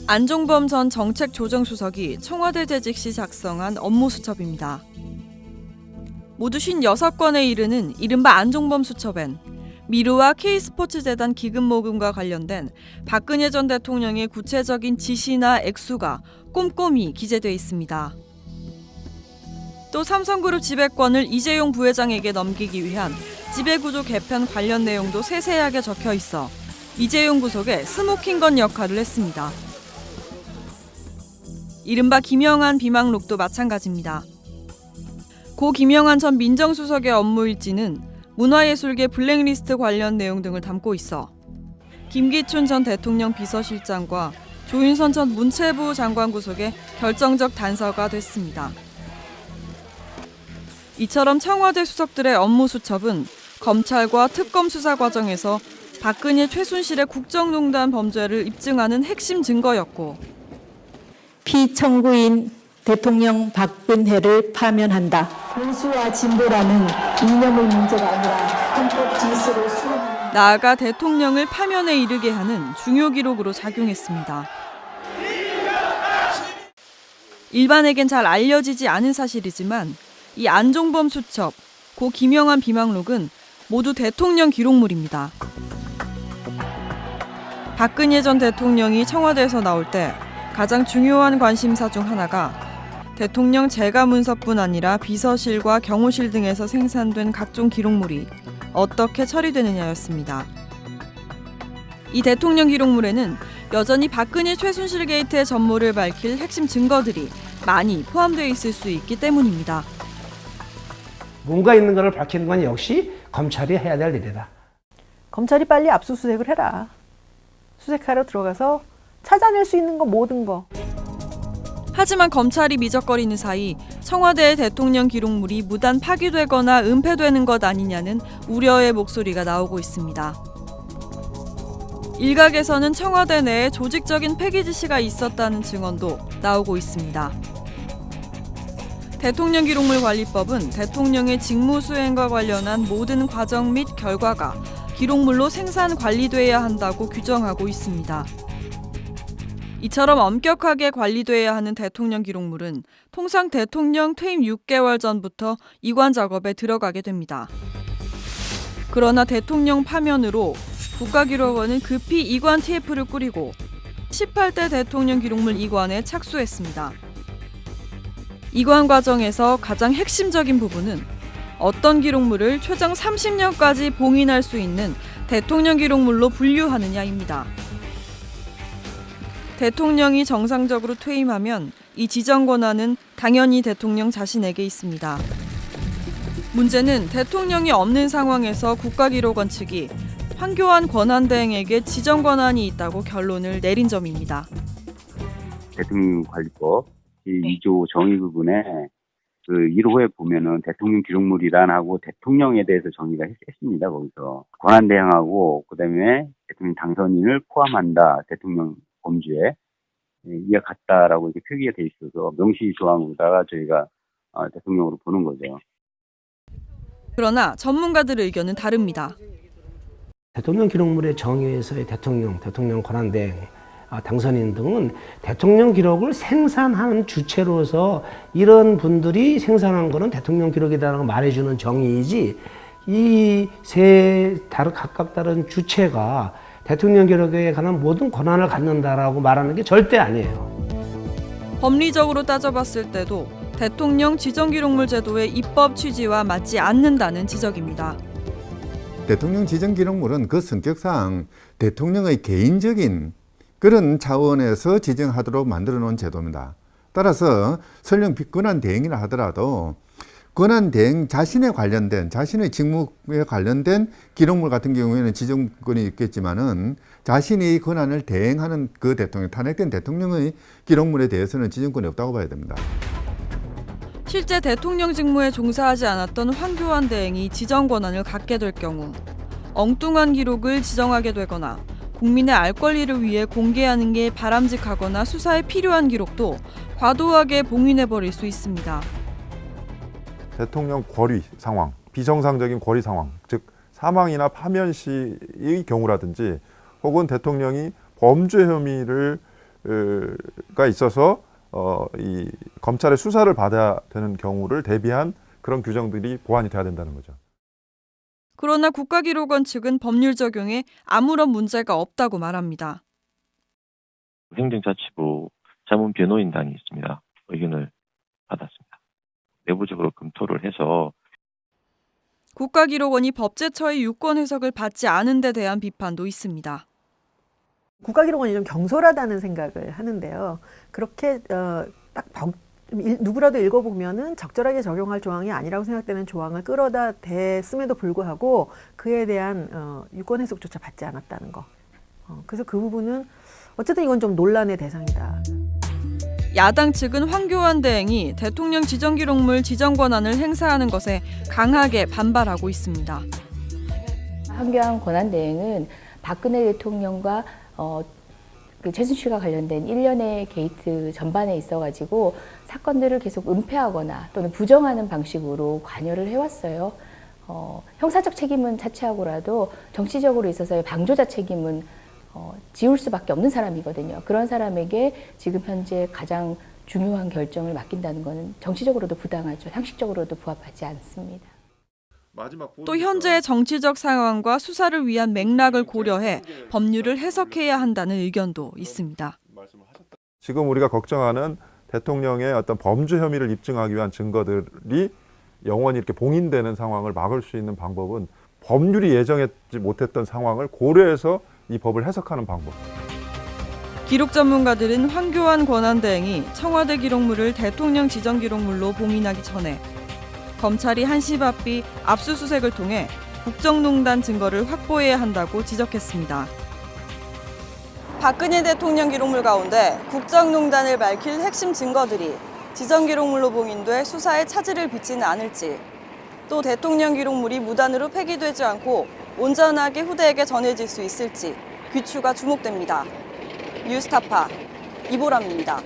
안종범 전 정책조정수석이 청와대 재직 시 작성한 업무수첩입니다. 모두 56건에 이르는 이른바 안종범 수첩엔 미르와 K스포츠재단 기금모금과 관련된 박근혜 전 대통령의 구체적인 지시나 액수가 꼼꼼히 기재돼 있습니다. 또 삼성그룹 지배권을 이재용 부회장에게 넘기기 위한 지배구조 개편 관련 내용도 세세하게 적혀 있어 이재용 구속의 스모킹건 역할을 했습니다. 이른바 김영한 비망록도 마찬가지입니다. 고 김영한 전 민정수석의 업무 일지는 문화예술계 블랙리스트 관련 내용 등을 담고 있어 김기춘 전 대통령 비서실장과 조윤선 전 문체부 장관 구속의 결정적 단서가 됐습니다. 이처럼 청와대 수석들의 업무 수첩은 검찰과 특검 수사 과정에서 박근혜 최순실의 국정농단 범죄를 입증하는 핵심 증거였고 피청구인 대통령 박근혜를 파면한다. 보수와 진보라는 이념의 문제가 아니라 헌법 질서를 수호하는 나아가 대통령을 파면에 이르게 하는 중요 기록으로 작용했습니다. 일반에겐 잘 알려지지 않은 사실이지만 이 안종범 수첩, 고 김영한 비망록은 모두 대통령 기록물입니다. 박근혜 전 대통령이 청와대에서 나올 때 가장 중요한 관심사 중 하나가 대통령 재가문서뿐 아니라 비서실과 경호실 등에서 생산된 각종 기록물이 어떻게 처리되느냐였습니다. 이 대통령 기록물에는 여전히 박근혜 최순실 게이트의 전모를 밝힐 핵심 증거들이 많이 포함되어 있을 수 있기 때문입니다. 뭔가 있는 것을 밝히는 건 역시 검찰이 해야 될 일이다. 검찰이 빨리 압수수색을 해라. 수색하러 들어가서 찾아낼 수 있는 거 모든 거. 하지만 검찰이 미적거리는 사이 청와대의 대통령 기록물이 무단 파기되거나 은폐되는 것 아니냐는 우려의 목소리가 나오고 있습니다. 일각에서는 청와대 내에 조직적인 폐기 지시가 있었다는 증언도 나오고 있습니다. 대통령 기록물 관리법은 대통령의 직무 수행과 관련한 모든 과정 및 결과가 기록물로 생산 관리돼야 한다고 규정하고 있습니다. 이처럼 엄격하게 관리돼야 하는 대통령 기록물은 통상 대통령 퇴임 6개월 전부터 이관 작업에 들어가게 됩니다. 그러나 대통령 파면으로 국가기록원은 급히 이관 TF를 꾸리고 18대 대통령 기록물 이관에 착수했습니다. 이관 과정에서 가장 핵심적인 부분은 어떤 기록물을 최장 30년까지 봉인할 수 있는 대통령 기록물로 분류하느냐입니다. 대통령이 정상적으로 퇴임하면 이 지정 권한은 당연히 대통령 자신에게 있습니다. 문제는 대통령이 없는 상황에서 국가기록원 측이 황교안 권한대행에게 지정 권한이 있다고 결론을 내린 점입니다. 대통령관리법 제2조 정의 부분에 그 1호에 보면은 대통령 기록물이란하고 대통령에 대해서 정의가 했습니다. 거기서 권한대행하고 그다음에 대통령 당선인을 포함한다. 대통령 범주에 이와 같다라고 이렇게 표기가 돼 있어서 명시 조항으로다가 저희가 대통령으로 보는 거죠. 그러나 전문가들의 의견은 다릅니다. 대통령 기록물의 정의에서의 대통령 권한대행, 당선인 등은 대통령 기록을 생산하는 주체로서 이런 분들이 생산한 것은 대통령 기록이라는 걸 말해주는 정의이지 이 세 각각 다른 주체가 대통령 기록에 관한 모든 권한을 갖는다라고 말하는 게 절대 아니에요. 법리적으로 따져봤을 때도 대통령 지정기록물 제도의 입법 취지와 맞지 않는다는 지적입니다. 대통령 지정기록물은 그 성격상 대통령의 개인적인 그런 차원에서 지정하도록 만들어 놓은 제도입니다. 따라서 설령 권한대행이라 하더라도 권한대행 자신에 관련된 자신의 직무에 관련된 기록물 같은 경우에는 지정권이 있겠지만은 자신이 권한을 대행하는 그 대통령, 탄핵된 대통령의 기록물에 대해서는 지정권이 없다고 봐야 됩니다. 실제 대통령 직무에 종사하지 않았던 황교안 대행이 지정 권한을 갖게 될 경우 엉뚱한 기록을 지정하게 되거나 국민의 알 권리를 위해 공개하는 게 바람직하거나 수사에 필요한 기록도 과도하게 봉인해버릴 수 있습니다. 대통령 권위 상황, 비정상적인 권위 상황, 즉 사망이나 파면 시의 경우라든지 혹은 대통령이 범죄 혐의를 가 있어서 이 검찰의 수사를 받아야 되는 경우를 대비한 그런 규정들이 보완이 돼야 된다는 거죠. 그러나 국가기록원 측은 법률 적용에 아무런 문제가 없다고 말합니다. 행정자치부 자문변호인단이 있습니다. 의견을 받았습니다. 내부적으로 검토를 해서 국가기록원이 법제처의 유권 해석을 받지 않은 데 대한 비판도 있습니다. 국가기록원이 좀 경솔하다는 생각을 하는데요. 그렇게 누구라도 읽어보면은 적절하게 적용할 조항이 아니라고 생각되는 조항을 끌어다 댔음에도 불구하고 그에 대한 유권 해석조차 받지 않았다는 거. 그래서 그 부분은 어쨌든 이건 좀 논란의 대상이다. 야당 측은 황교안 대행이 대통령 지정기록물 지정 권한을 행사하는 것에 강하게 반발하고 있습니다. 황교안 권한대행은 박근혜 대통령과 그 최순실과 관련된 일련의 게이트 전반에 있어가지고 사건들을 계속 은폐하거나 또는 부정하는 방식으로 관여를 해왔어요. 형사적 책임은 차치하고라도 정치적으로 있어서의 방조자 책임은 지울 수밖에 없는 사람이거든요. 그런 사람에게 지금 현재 가장 중요한 결정을 맡긴다는 것은 정치적으로도 부당하죠. 상식적으로도 부합하지 않습니다. 또 현재의 정치적 상황과 수사를 위한 맥락을 고려해 법률을 해석해야 한다는 의견도 있습니다. 지금 우리가 걱정하는 대통령의 어떤 범죄 혐의를 입증하기 위한 증거들이 영원히 이렇게 봉인되는 상황을 막을 수 있는 방법은 법률이 예정하지 못했던 상황을 고려해서 이 법을 해석하는 방법. 기록 전문가들은 황교안 권한대행이 청와대 기록물을 대통령 지정 기록물로 봉인하기 전에 검찰이 한시바삐 압수수색을 통해 국정농단 증거를 확보해야 한다고 지적했습니다. 박근혜 대통령 기록물 가운데 국정농단을 밝힐 핵심 증거들이 지정 기록물로 봉인돼 수사에 차질을 빚지는 않을지, 또 대통령 기록물이 무단으로 폐기되지 않고 온전하게 후대에게 전해질 수 있을지 귀추가 주목됩니다. 뉴스타파 이보람입니다.